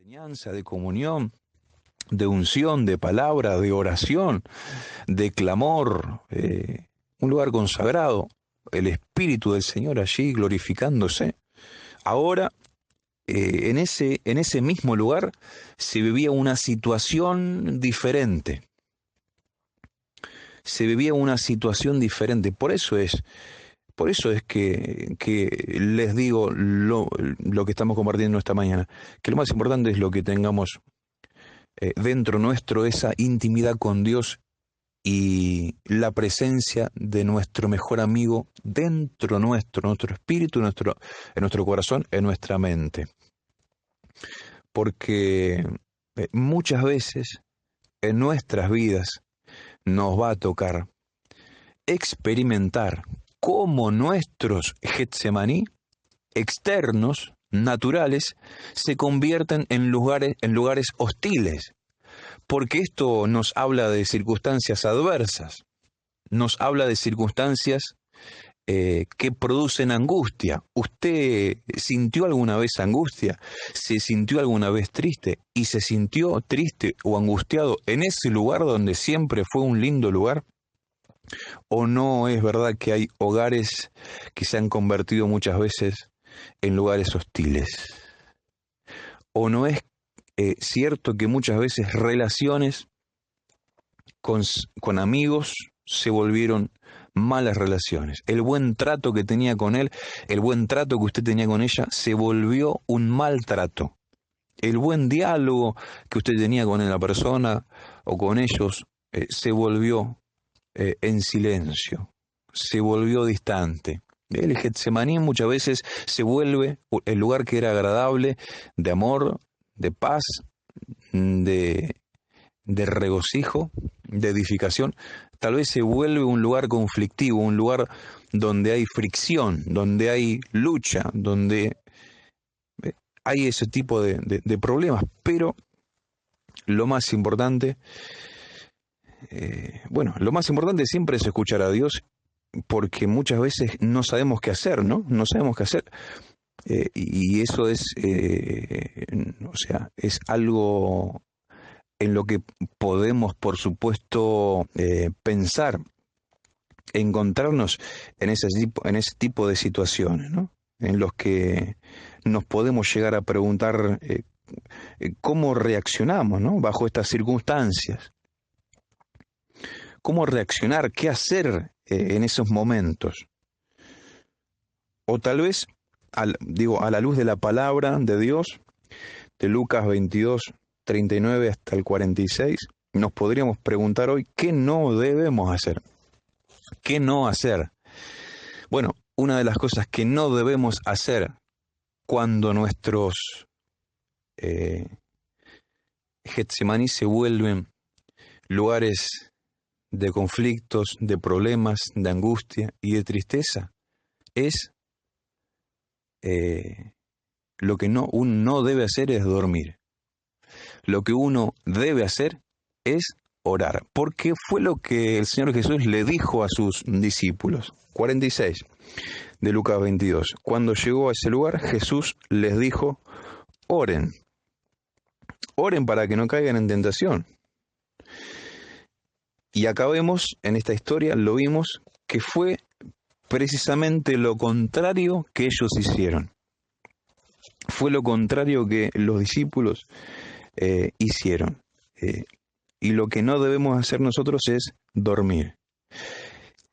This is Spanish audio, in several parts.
enseñanza, de comunión, de unción, de palabra, de oración, de clamor, un lugar consagrado, el Espíritu del Señor allí glorificándose. Ahora, en ese mismo lugar se vivía una situación diferente. Se vivía una situación diferente. Por eso es que les digo lo que estamos compartiendo esta mañana, que lo más importante es lo que tengamos dentro nuestro, esa intimidad con Dios y la presencia de nuestro mejor amigo dentro nuestro espíritu, en nuestro corazón, en nuestra mente. Porque muchas veces en nuestras vidas nos va a tocar experimentar cómo nuestros Getsemaní externos, naturales, se convierten en lugares hostiles. Porque esto nos habla de circunstancias adversas, nos habla de circunstancias que producen angustia. ¿Usted sintió alguna vez angustia? ¿Se sintió alguna vez triste? ¿Y se sintió triste o angustiado en ese lugar donde siempre fue un lindo lugar? ¿O no es verdad que hay hogares que se han convertido muchas veces en lugares hostiles? ¿O no es cierto que muchas veces relaciones con amigos se volvieron malas relaciones? El buen trato que tenía con él, el buen trato que usted tenía con ella, se volvió un mal trato. El buen diálogo que usted tenía con la persona o con ellos se volvió en silencio, se volvió distante. El Getsemaní muchas veces se vuelve el lugar que era agradable, de amor, de paz, de, de regocijo, de edificación. Tal vez se vuelve un lugar conflictivo, un lugar donde hay fricción, donde hay lucha, donde hay ese tipo de problemas. Pero lo más importante, lo más importante siempre es escuchar a Dios, porque muchas veces no sabemos qué hacer, ¿no? No sabemos qué hacer. Y eso es, es algo en lo que podemos, por supuesto, pensar, encontrarnos en ese tipo de situaciones, ¿no? En los que nos podemos llegar a preguntar cómo reaccionamos, ¿no? Bajo estas circunstancias. ¿Cómo reaccionar? ¿Qué hacer en esos momentos? O tal vez, a la luz de la palabra de Dios, de Lucas 22, 39 hasta el 46, nos podríamos preguntar hoy qué no debemos hacer. ¿Qué no hacer? Bueno, una de las cosas que no debemos hacer cuando nuestros Getsemaní se vuelven lugares de conflictos, de problemas, de angustia y de tristeza, es lo que uno no debe hacer es dormir. Lo que uno debe hacer es orar, porque fue lo que el Señor Jesús le dijo a sus discípulos. 46 de Lucas 22. Cuando llegó a ese lugar, Jesús les dijo, oren. Oren para que no caigan en tentación. Y acá vemos, en esta historia, lo vimos, que fue precisamente lo contrario que ellos hicieron. Fue lo contrario que los discípulos hicieron. Y lo que no debemos hacer nosotros es dormir.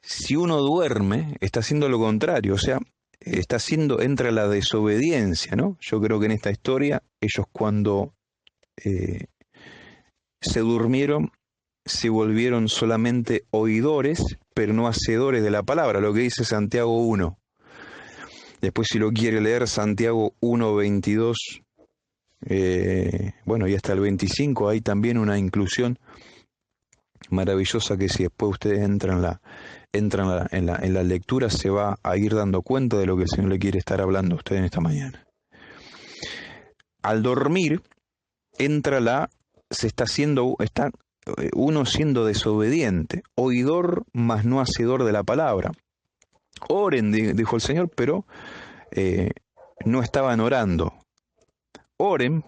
Si uno duerme, está haciendo lo contrario, o sea, entra la desobediencia, ¿no? Yo creo que en esta historia, ellos cuando se durmieron, se volvieron solamente oidores, pero no hacedores de la palabra, lo que dice Santiago 1. Después, si lo quiere leer, Santiago 1, 22, y hasta el 25, hay también una inclusión maravillosa que si después ustedes entran en la lectura, se va a ir dando cuenta de lo que el Señor le quiere estar hablando a ustedes en esta mañana. Al dormir, está uno siendo desobediente, oidor, mas no hacedor de la palabra. Oren, dijo el Señor, pero no estaban orando. Oren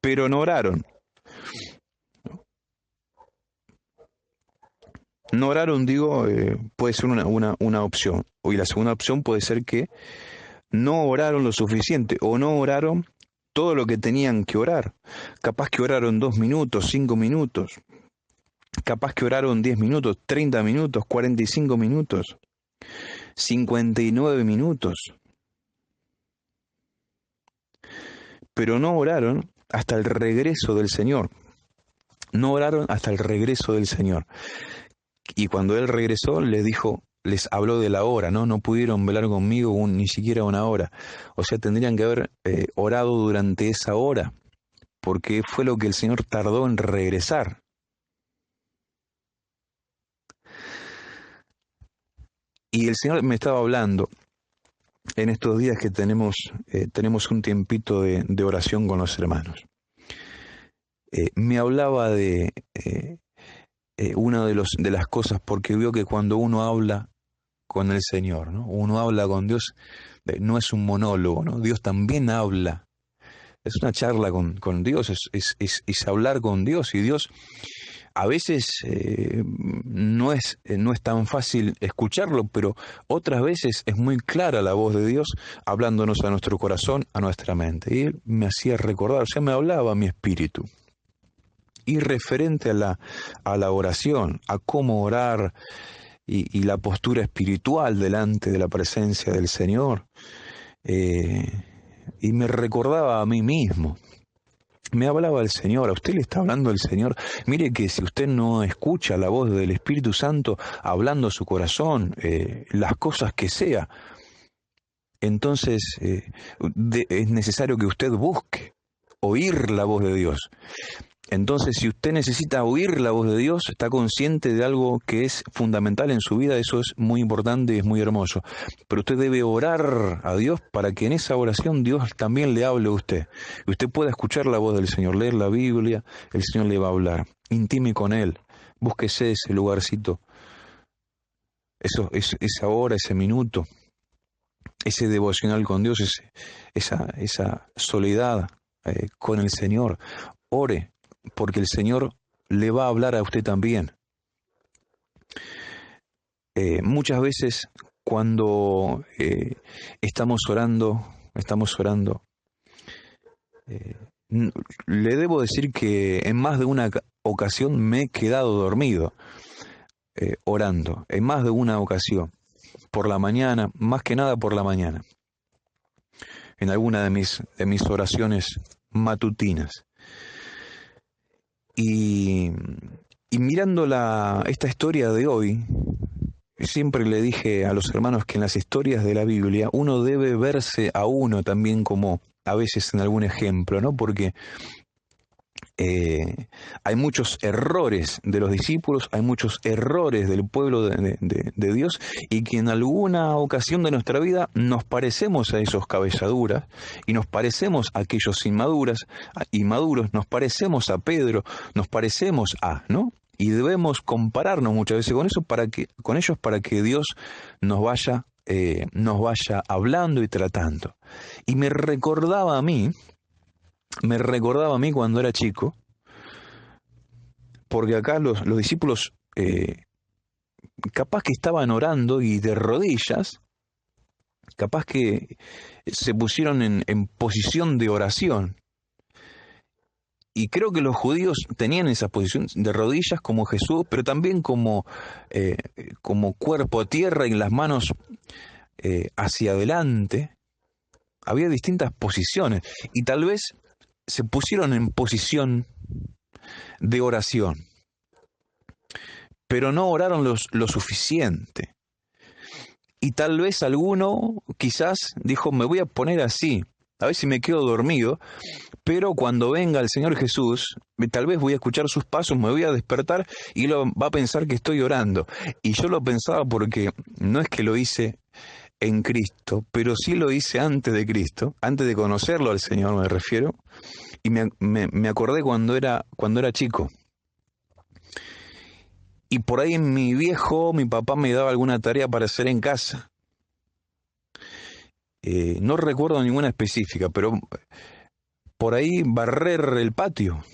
pero no oraron. No oraron, digo, puede ser una opción. Y la segunda opción puede ser que no oraron lo suficiente o no oraron todo lo que tenían que orar. Capaz que oraron 2 minutos, 5 minutos. Capaz que oraron 10 minutos, 30 minutos, 45 minutos, 59 minutos. Pero no oraron hasta el regreso del Señor. No oraron hasta el regreso del Señor. Y cuando Él regresó, les habló de la hora, ¿no? No pudieron velar conmigo ni siquiera una hora. O sea, tendrían que haber orado durante esa hora, porque fue lo que el Señor tardó en regresar. Y el Señor me estaba hablando en estos días que tenemos un tiempito de oración con los hermanos. Me hablaba de una de las cosas, porque veo que cuando uno habla con el Señor, ¿no? Uno habla con Dios, no es un monólogo, ¿no? Dios también habla. Es una charla con Dios, es hablar con Dios, y Dios a veces no es tan fácil escucharlo, pero otras veces es muy clara la voz de Dios hablándonos a nuestro corazón, a nuestra mente. Y Él me hacía recordar, o sea, me hablaba a mi espíritu. Y referente a la oración, a cómo orar y la postura espiritual delante de la presencia del Señor, y me recordaba a mí mismo. Me hablaba el Señor, a usted le está hablando el Señor. Mire que si usted no escucha la voz del Espíritu Santo hablando a su corazón, las cosas que sea, entonces es necesario que usted busque oír la voz de Dios. Entonces, si usted necesita oír la voz de Dios, está consciente de algo que es fundamental en su vida, eso es muy importante y es muy hermoso. Pero usted debe orar a Dios para que en esa oración Dios también le hable a usted. Y usted pueda escuchar la voz del Señor, leer la Biblia, el Señor le va a hablar. Intime con Él, búsquese ese lugarcito, esa hora, ese minuto, ese devocional con Dios, esa soledad con el Señor. Ore, porque el Señor le va a hablar a usted también. Muchas veces cuando estamos orando, le debo decir que en más de una ocasión me he quedado dormido orando, en más de una ocasión, por la mañana, más que nada por la mañana, en alguna de mis oraciones matutinas. Y mirando esta historia de hoy, siempre le dije a los hermanos que en las historias de la Biblia uno debe verse a uno también como a veces en algún ejemplo, ¿no? Porque hay muchos errores de los discípulos, hay muchos errores del pueblo de Dios, y que en alguna ocasión de nuestra vida nos parecemos a esos cabezaduras y nos parecemos a aquellos inmaduros, nos parecemos a Pedro, nos parecemos a, ¿no? Y debemos compararnos muchas veces con ellos para que Dios nos vaya hablando y tratando. Y me recordaba a mí cuando era chico, porque acá los discípulos capaz que estaban orando y de rodillas, capaz que se pusieron en posición de oración. Y creo que los judíos tenían esa posición de rodillas como Jesús, pero también como cuerpo a tierra y las manos hacia adelante. Había distintas posiciones y tal vez se pusieron en posición de oración, pero no oraron lo suficiente. Y tal vez alguno quizás dijo, me voy a poner así, a ver si me quedo dormido, pero cuando venga el Señor Jesús, tal vez voy a escuchar sus pasos, me voy a despertar y va a pensar que estoy orando. Y yo lo pensaba porque no es que lo hice en Cristo, pero sí lo hice antes de Cristo, antes de conocerlo al Señor me refiero, y me acordé cuando era chico. Y por ahí mi papá me daba alguna tarea para hacer en casa. No recuerdo ninguna específica, pero por ahí barrer el patio,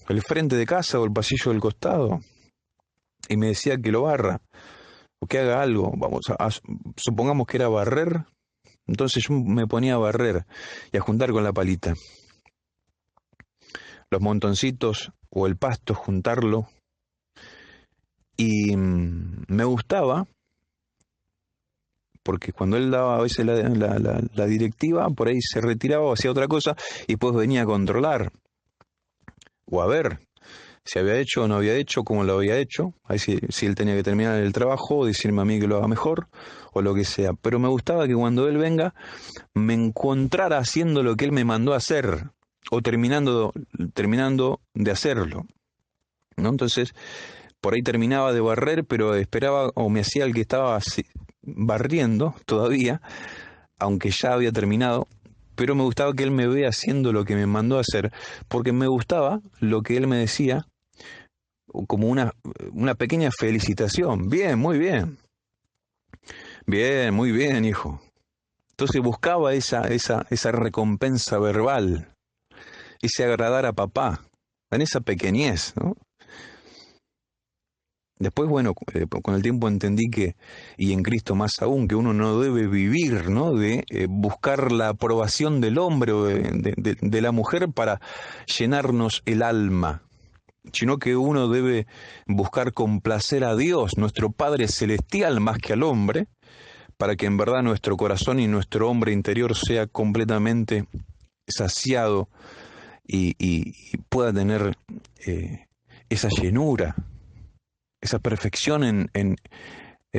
el frente de casa o el pasillo del costado. Y me decía que lo barra o que haga algo. Supongamos que era barrer. Entonces yo me ponía a barrer y a juntar con la palita los montoncitos o el pasto, juntarlo. Y me gustaba, porque cuando él daba a veces la directiva, por ahí se retiraba o hacía otra cosa y después venía a controlar o a ver si había hecho o no había hecho, cómo lo había hecho, a ver si él tenía que terminar el trabajo o decirme a mí que lo haga mejor o lo que sea. Pero me gustaba que cuando él venga me encontrara haciendo lo que él me mandó a hacer o terminando de hacerlo, ¿no? Entonces, por ahí terminaba de barrer, pero esperaba o me hacía el que estaba barriendo todavía, aunque ya había terminado, pero me gustaba que él me vea haciendo lo que me mandó a hacer, porque me gustaba lo que él me decía como una pequeña felicitación. Bien, muy bien. Bien, muy bien, hijo. Entonces buscaba esa recompensa verbal, ese agradar a papá, en esa pequeñez, ¿no? Después, bueno, con el tiempo entendí que, y en Cristo más aún, que uno no debe vivir, ¿no? De buscar la aprobación del hombre o de la mujer para llenarnos el alma, sino que uno debe buscar complacer a Dios, nuestro Padre Celestial, más que al hombre, para que en verdad nuestro corazón y nuestro hombre interior sea completamente saciado y pueda tener esa llenura, esa perfección en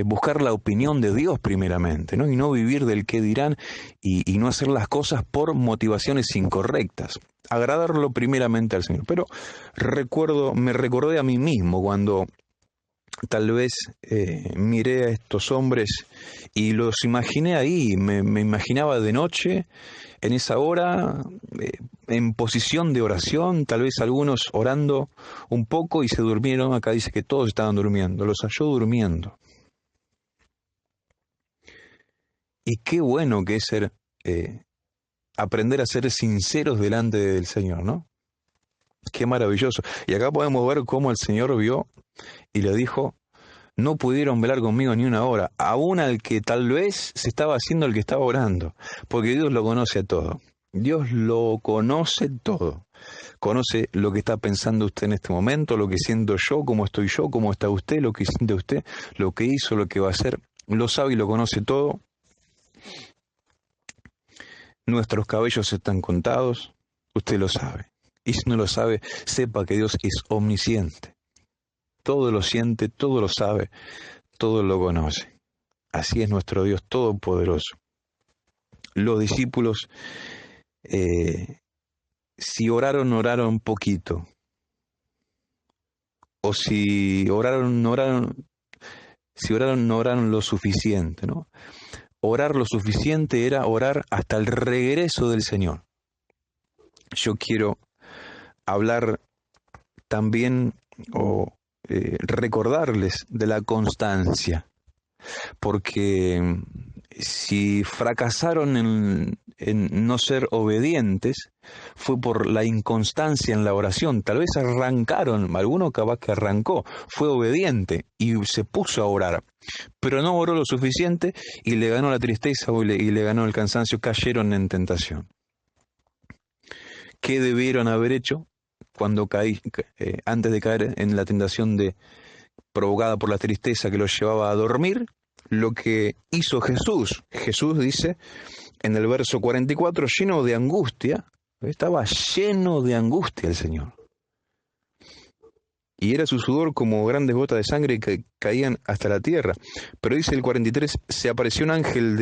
buscar la opinión de Dios primeramente, ¿no? Y no vivir del qué dirán y no hacer las cosas por motivaciones incorrectas. Agradarlo primeramente al Señor. Pero me recordé a mí mismo cuando tal vez miré a estos hombres y los imaginé ahí, me imaginaba de noche, en esa hora, en posición de oración, tal vez algunos orando un poco y se durmieron. Acá dice que todos estaban durmiendo, los halló durmiendo. Y qué bueno que es aprender a ser sinceros delante del Señor, ¿no? Qué maravilloso. Y acá podemos ver cómo el Señor vio y le dijo: no pudieron velar conmigo ni una hora, aún al que tal vez se estaba haciendo el que estaba orando, porque Dios lo conoce a todo. Dios lo conoce todo. Conoce lo que está pensando usted en este momento, lo que siento yo, cómo estoy yo, cómo está usted, lo que siente usted, lo que hizo, lo que va a hacer. Lo sabe y lo conoce todo. Nuestros cabellos están contados, usted lo sabe. Y si no lo sabe, sepa que Dios es omnisciente. Todo lo siente, todo lo sabe, todo lo conoce. Así es nuestro Dios todopoderoso. Los discípulos, si oraron poquito, o si oraron, no oraron lo suficiente, ¿no? Orar lo suficiente era orar hasta el regreso del Señor. Yo quiero hablar también o recordarles de la constancia, porque si fracasaron en no ser obedientes, fue por la inconstancia en la oración. Tal vez arrancaron, alguno capaz que arrancó, fue obediente y se puso a orar, pero no oró lo suficiente y le ganó la tristeza y le ganó el cansancio, cayeron en tentación. ¿Qué debieron haber hecho cuando antes de caer en la tentación provocada por la tristeza que los llevaba a dormir? Lo que hizo Jesús. Jesús dice en el verso 44, lleno de angustia, estaba lleno de angustia el Señor. Y era su sudor como grandes gotas de sangre que caían hasta la tierra. Pero dice el 43, se apareció un ángel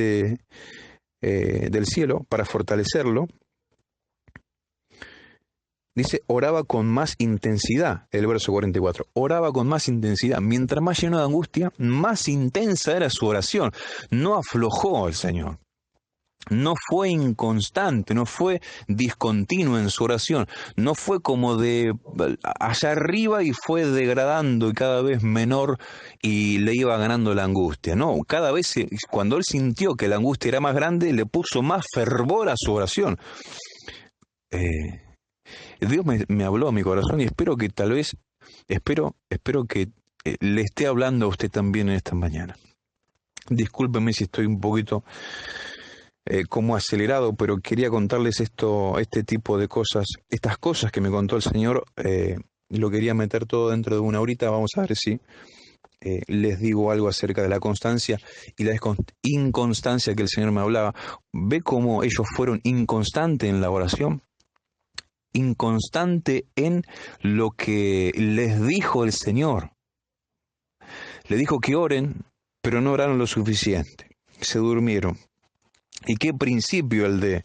del cielo para fortalecerlo. Dice, oraba con más intensidad, el verso 44. Oraba con más intensidad. Mientras más lleno de angustia, más intensa era su oración. No aflojó el Señor. No fue inconstante, no fue discontinuo en su oración. No fue como de allá arriba y fue degradando y cada vez menor y le iba ganando la angustia. No, cada vez cuando él sintió que la angustia era más grande, le puso más fervor a su oración. Dios me habló a mi corazón y espero que tal vez, espero que le esté hablando a usted también en esta mañana. Discúlpeme si estoy un poquito como acelerado, pero quería contarles este tipo de cosas, estas cosas que me contó el Señor. Lo quería meter todo dentro de una horita. Vamos a ver si les digo algo acerca de la constancia y la inconstancia que el Señor me hablaba. ¿Ve cómo ellos fueron inconstantes en la oración? Inconstante en lo que les dijo el Señor. Le dijo que oren, pero no oraron lo suficiente. Se durmieron. ¿Y qué principio el de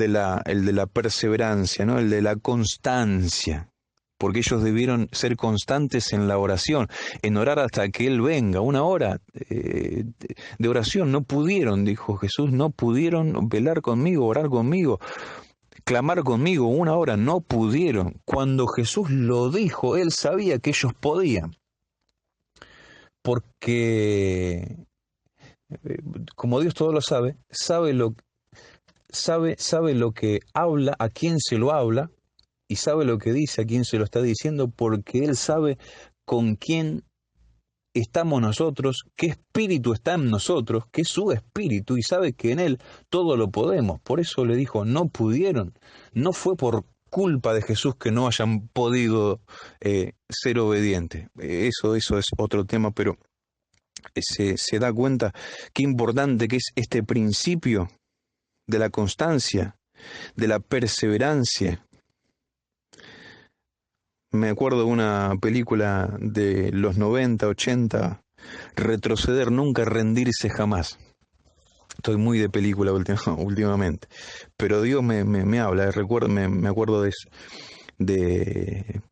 la perseverancia, ¿no? El de la constancia. Porque ellos debieron ser constantes en la oración, en orar hasta que Él venga. Una hora de oración no pudieron, dijo Jesús, no pudieron velar conmigo, orar conmigo, clamar conmigo. Una hora no pudieron. Cuando Jesús lo dijo, Él sabía que ellos podían. Porque como Dios todo lo sabe, sabe lo que habla, a quién se lo habla, y sabe lo que dice, a quién se lo está diciendo, porque Él sabe con quién estamos nosotros, qué espíritu está en nosotros, que es su espíritu, y sabe que en Él todo lo podemos. Por eso le dijo, no pudieron. No fue por culpa de Jesús que no hayan podido ser obedientes. Eso es otro tema, pero se da cuenta qué importante que es este principio de la constancia, de la perseverancia. Me acuerdo de una película de los 90, 80, Retroceder nunca, rendirse jamás. Estoy muy de película últimamente, pero Dios me habla, me acuerdo de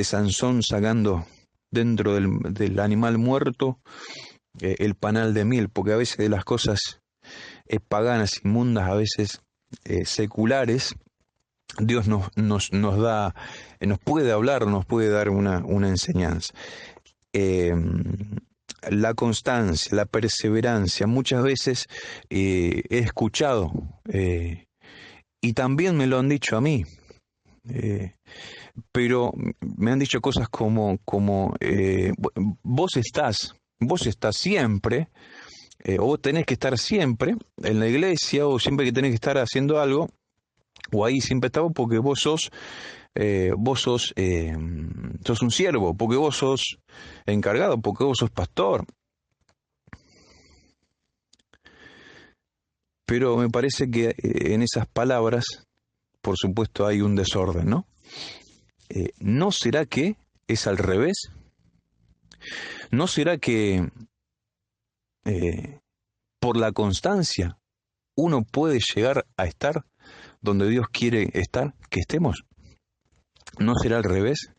Sansón sacando dentro del animal muerto el panal de miel, porque a veces de las cosas paganas, inmundas, a veces seculares, Dios nos da, nos puede hablar, nos puede dar una enseñanza. La constancia, la perseverancia, muchas veces he escuchado, y también me lo han dicho a mí, pero me han dicho cosas como vos estás siempre, o vos tenés que estar siempre en la iglesia, o siempre que tenés que estar haciendo algo, o ahí siempre estamos porque vos sos un siervo, porque vos sos encargado, porque vos sos pastor. Pero me parece que en esas palabras, por supuesto, hay un desorden, ¿no? ¿No será que es al revés? ¿No será que por la constancia uno puede llegar a estar donde Dios quiere estar, que estemos? ¿No será al revés?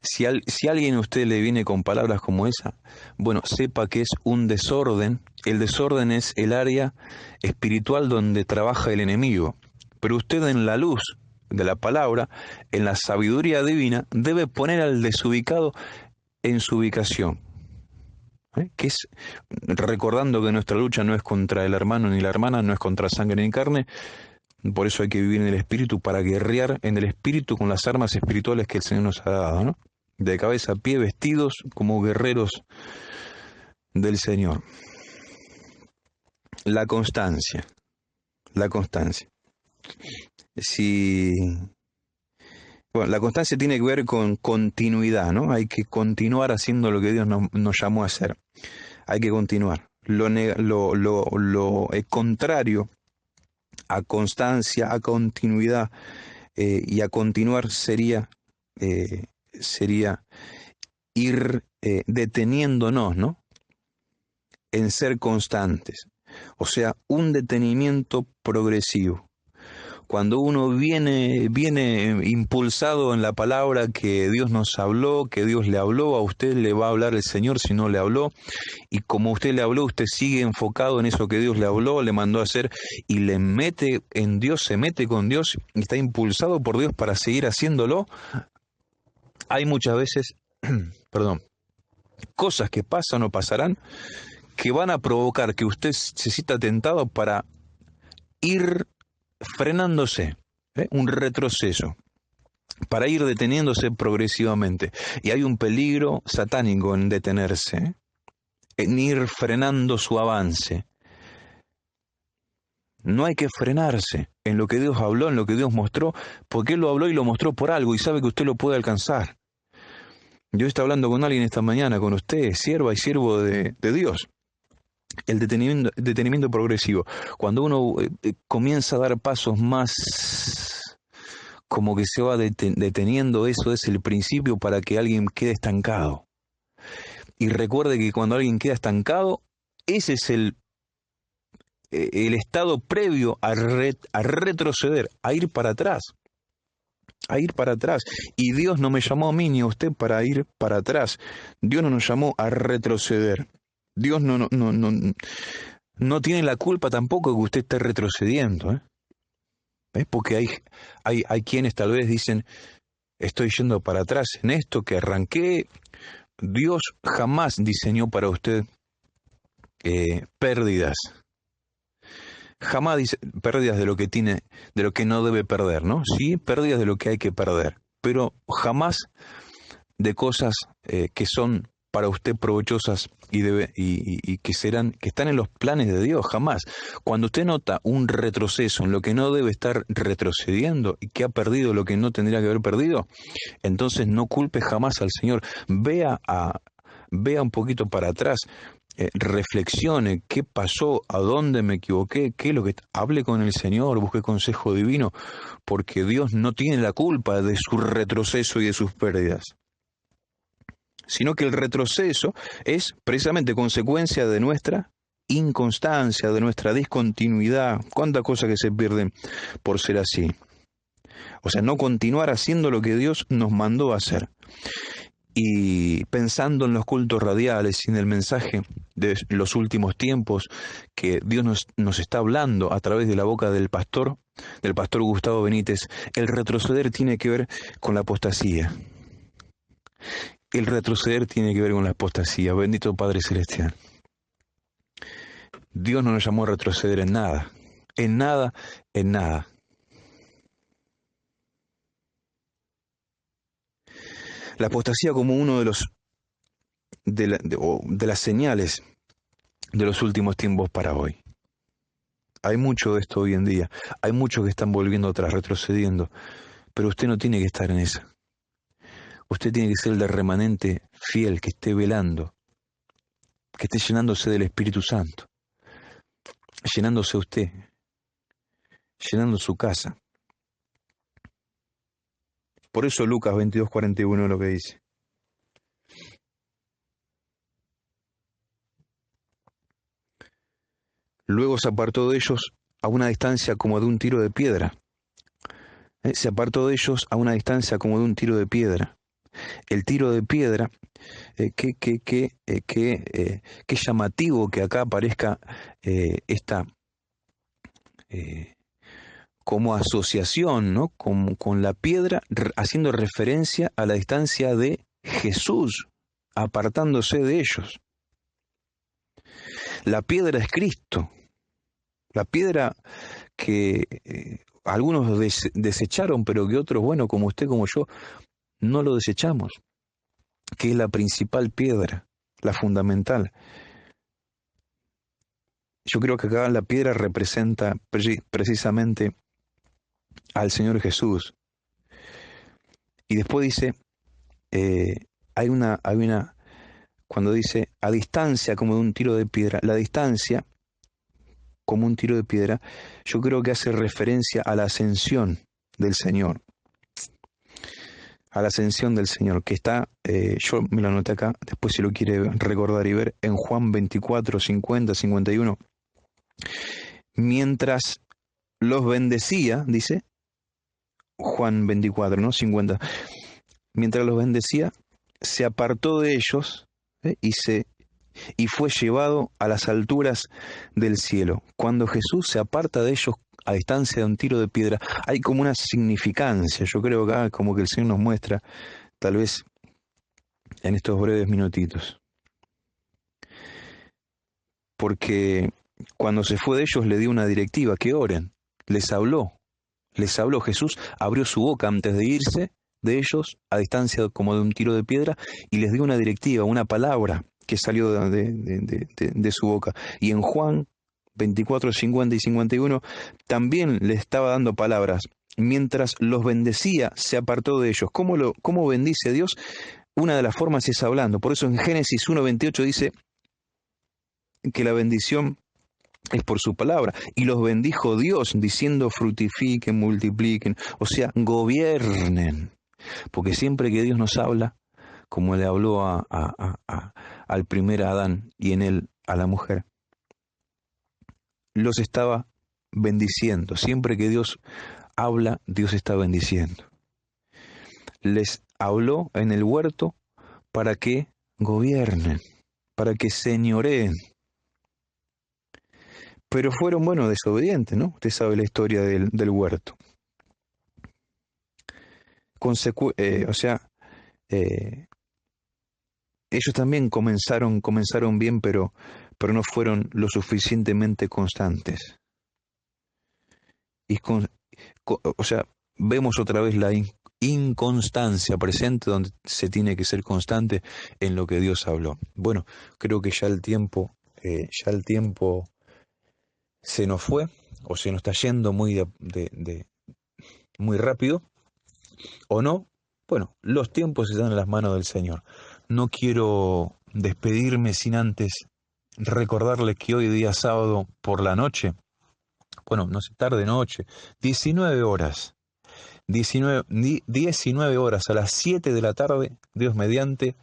Si alguien a usted le viene con palabras como esa, bueno, sepa que es un desorden. El desorden es el área espiritual donde trabaja el enemigo. Pero usted, en la luz de la palabra, en la sabiduría divina, debe poner al desubicado en su ubicación. Que es recordando que nuestra lucha no es contra el hermano ni la hermana, no es contra sangre ni carne. Por eso hay que vivir en el espíritu, para guerrear en el espíritu con las armas espirituales que el Señor nos ha dado, ¿no? De cabeza a pie, vestidos como guerreros del Señor. La constancia. La constancia. Bueno, la constancia tiene que ver con continuidad, ¿no? Hay que continuar haciendo lo que Dios nos llamó a hacer. Hay que continuar. Lo contrario a constancia, a continuidad y a continuar sería ir deteniéndonos, ¿no? En ser constantes. O sea, un detenimiento progresivo. Cuando uno viene impulsado en la palabra que Dios nos habló, que Dios le habló, a usted le va a hablar el Señor si no le habló, y como usted le habló, usted sigue enfocado en eso que Dios le habló, le mandó a hacer, y le mete en Dios, se mete con Dios, y está impulsado por Dios para seguir haciéndolo. Hay muchas veces, cosas que pasan o pasarán, que van a provocar que usted se sienta tentado para ir frenándose, Un retroceso, para ir deteniéndose progresivamente. Y hay un peligro satánico en detenerse, en ir frenando su avance. No hay que frenarse en lo que Dios habló, en lo que Dios mostró, porque Él lo habló y lo mostró por algo y sabe que usted lo puede alcanzar. Yo estaba hablando con alguien esta mañana, con usted, sierva y siervo de Dios. El detenimiento progresivo. Cuando uno comienza a dar pasos más, como que se va deteniendo, eso es el principio para que alguien quede estancado. Y recuerde que cuando alguien queda estancado, ese es el estado previo a retroceder, a ir para atrás. A ir para atrás. Y Dios no me llamó a mí ni a usted para ir para atrás. Dios no nos llamó a retroceder. Dios no tiene la culpa tampoco de que usted esté retrocediendo. ¿Eh? Porque hay quienes tal vez dicen, estoy yendo para atrás en esto que arranqué. Dios jamás diseñó para usted pérdidas. Jamás dice pérdidas de lo que tiene, de lo que no debe perder, ¿no? Sí, pérdidas de lo que hay que perder, pero jamás de cosas que son para usted provechosas y que están en los planes de Dios, jamás. Cuando usted nota un retroceso en lo que no debe estar retrocediendo y que ha perdido lo que no tendría que haber perdido, entonces no culpe jamás al Señor. Vea un poquito para atrás. Reflexione qué pasó, a dónde me equivoqué, qué es lo que hable con el Señor, busque consejo divino, porque Dios no tiene la culpa de su retroceso y de sus pérdidas, sino que el retroceso es precisamente consecuencia de nuestra inconstancia, de nuestra discontinuidad. ¿Cuántas cosas que se pierden por ser así? O sea, no continuar haciendo lo que Dios nos mandó a hacer. Y pensando en los cultos radiales y en el mensaje de los últimos tiempos que Dios nos está hablando a través de la boca del pastor Gustavo Benítez, el retroceder tiene que ver con la apostasía. El retroceder tiene que ver con la apostasía. Bendito Padre Celestial. Dios no nos llamó a retroceder en nada. En nada, en nada. La apostasía como uno de las señales de los últimos tiempos para hoy. Hay mucho de esto hoy en día. Hay muchos que están volviendo atrás, retrocediendo. Pero usted no tiene que estar en esa. Usted tiene que ser el de remanente fiel, que esté velando, que esté llenándose del Espíritu Santo, llenándose usted, llenando su casa. Por eso Lucas 22:41 es lo que dice. Luego se apartó de ellos a una distancia como de un tiro de piedra. Se apartó de ellos a una distancia como de un tiro de piedra. El tiro de piedra, qué llamativo que acá aparezca esta como asociación, ¿no? Con la piedra, haciendo referencia a la distancia de Jesús, apartándose de ellos. La piedra es Cristo. La piedra que algunos desecharon, pero que otros, bueno, como usted, como yo, no lo desechamos, que es la principal piedra, la fundamental. Yo creo que acá la piedra representa precisamente al Señor Jesús. Y después dice, cuando dice a distancia como de un tiro de piedra, la distancia como un tiro de piedra, yo creo que hace referencia a la ascensión del Señor. A la ascensión del Señor, que está, yo me lo anoté acá, después si lo quiere recordar y ver, en Juan 24, 50, 51. Mientras los bendecía, dice, Juan 24, ¿no? 50. Mientras los bendecía, se apartó de ellos y fue llevado a las alturas del cielo. Cuando Jesús se aparta de ellos a distancia de un tiro de piedra, hay como una significancia. Yo creo que acá como que el Señor nos muestra, tal vez en estos breves minutitos. Porque cuando se fue de ellos le dio una directiva, que oren. Les habló Les habló. Jesús abrió su boca antes de irse de ellos, a distancia como de un tiro de piedra, y les dio una directiva, una palabra que salió de su boca. Y en Juan 24, 50 y 51, también le estaba dando palabras. Mientras los bendecía, se apartó de ellos. ¿Cómo bendice a Dios? Una de las formas es hablando. Por eso en Génesis 1:28 dice que la bendición es por su palabra. Y los bendijo Dios, diciendo: fructifiquen, multipliquen, o sea, gobiernen. Porque siempre que Dios nos habla, como le habló al primer Adán y en él a la mujer, los estaba bendiciendo. Siempre que Dios habla, Dios está bendiciendo. Les habló en el huerto para que gobiernen, para que señoreen. Pero fueron, desobedientes, ¿no? Usted sabe la historia del huerto. Ellos también comenzaron bien, pero no fueron lo suficientemente constantes. Vemos otra vez la inconstancia presente, donde se tiene que ser constante en lo que Dios habló. Bueno, creo que ya el tiempo se nos fue, o se nos está yendo muy rápido, o no. Bueno, los tiempos están en las manos del Señor. No quiero despedirme sin antes recordarles que hoy día sábado por la noche, tarde noche, 19 horas a las 7 de la tarde, Dios mediante,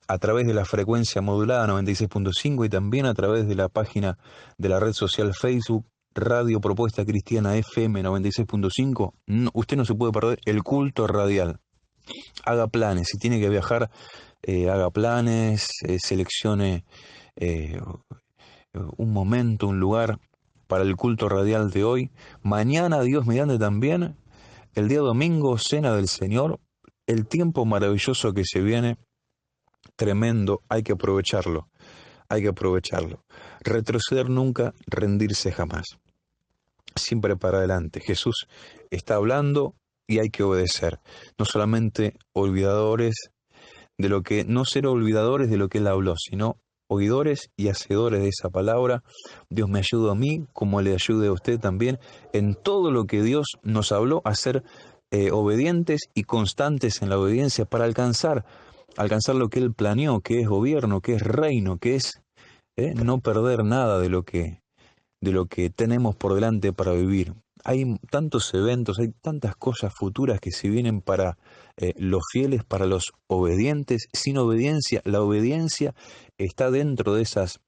a través de la frecuencia modulada 96.5 y también a través de la página de la red social Facebook, Radio Propuesta Cristiana FM 96.5, usted no se puede perder el culto radial. Haga planes, si tiene que viajar, haga planes, seleccione un momento, un lugar para el culto radial de hoy. Mañana, Dios mediante también, el día domingo, Cena del Señor, el tiempo maravilloso que se viene, tremendo, hay que aprovecharlo. Retroceder nunca, rendirse jamás. Siempre para adelante. Jesús está hablando y hay que obedecer. No solamente no ser olvidadores de lo que Él habló, sino oidores y hacedores de esa palabra. Dios me ayuda a mí, como le ayude a usted también, en todo lo que Dios nos habló, a ser obedientes y constantes en la obediencia para alcanzar lo que Él planeó, que es gobierno, que es reino, que es no perder nada de lo que tenemos por delante para vivir. Hay tantos eventos, hay tantas cosas futuras que se vienen para los fieles, para los obedientes. Sin obediencia, la obediencia está dentro de esas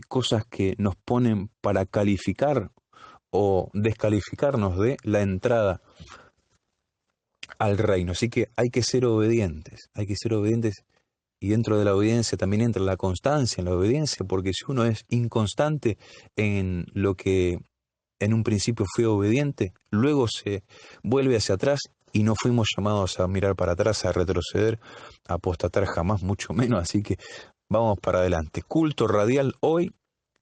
cosas que nos ponen para calificar o descalificarnos de la entrada al reino. Así que hay que ser obedientes, y dentro de la obediencia también entra la constancia en la obediencia, porque si uno es inconstante en lo que en un principio fue obediente, luego se vuelve hacia atrás y no fuimos llamados a mirar para atrás, a retroceder, a apostatar jamás, mucho menos. Así que vamos para adelante. Culto radial hoy,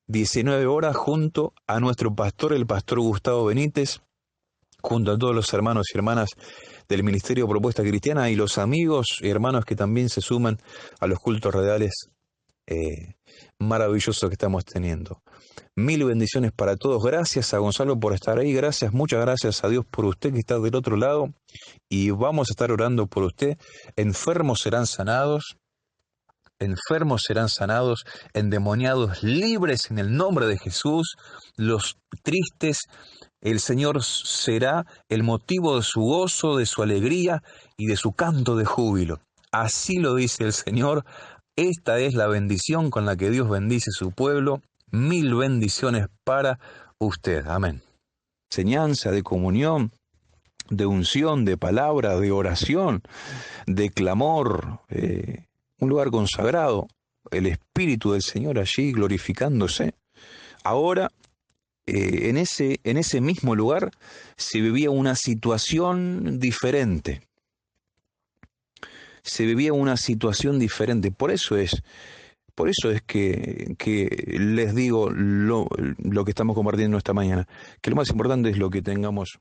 19 horas, junto a nuestro pastor, el pastor Gustavo Benítez, junto a todos los hermanos y hermanas del Ministerio Propuesta Cristiana y los amigos y hermanos que también se suman a los cultos radiales maravillosos que estamos teniendo. Mil bendiciones para todos. Gracias a Gonzalo por estar ahí. Muchas gracias a Dios por usted que está del otro lado. Y vamos a estar orando por usted. Enfermos serán sanados, endemoniados libres en el nombre de Jesús, los tristes, el Señor será el motivo de su gozo, de su alegría y de su canto de júbilo. Así lo dice el Señor. Esta es la bendición con la que Dios bendice su pueblo. Mil bendiciones para usted. Amén. Enseñanza, de comunión, de unción, de palabra, de oración, de clamor, un lugar consagrado, el Espíritu del Señor allí glorificándose. Ahora, en ese mismo lugar se vivía una situación diferente. Por eso es que les digo lo que estamos compartiendo esta mañana, que lo más importante es lo que tengamos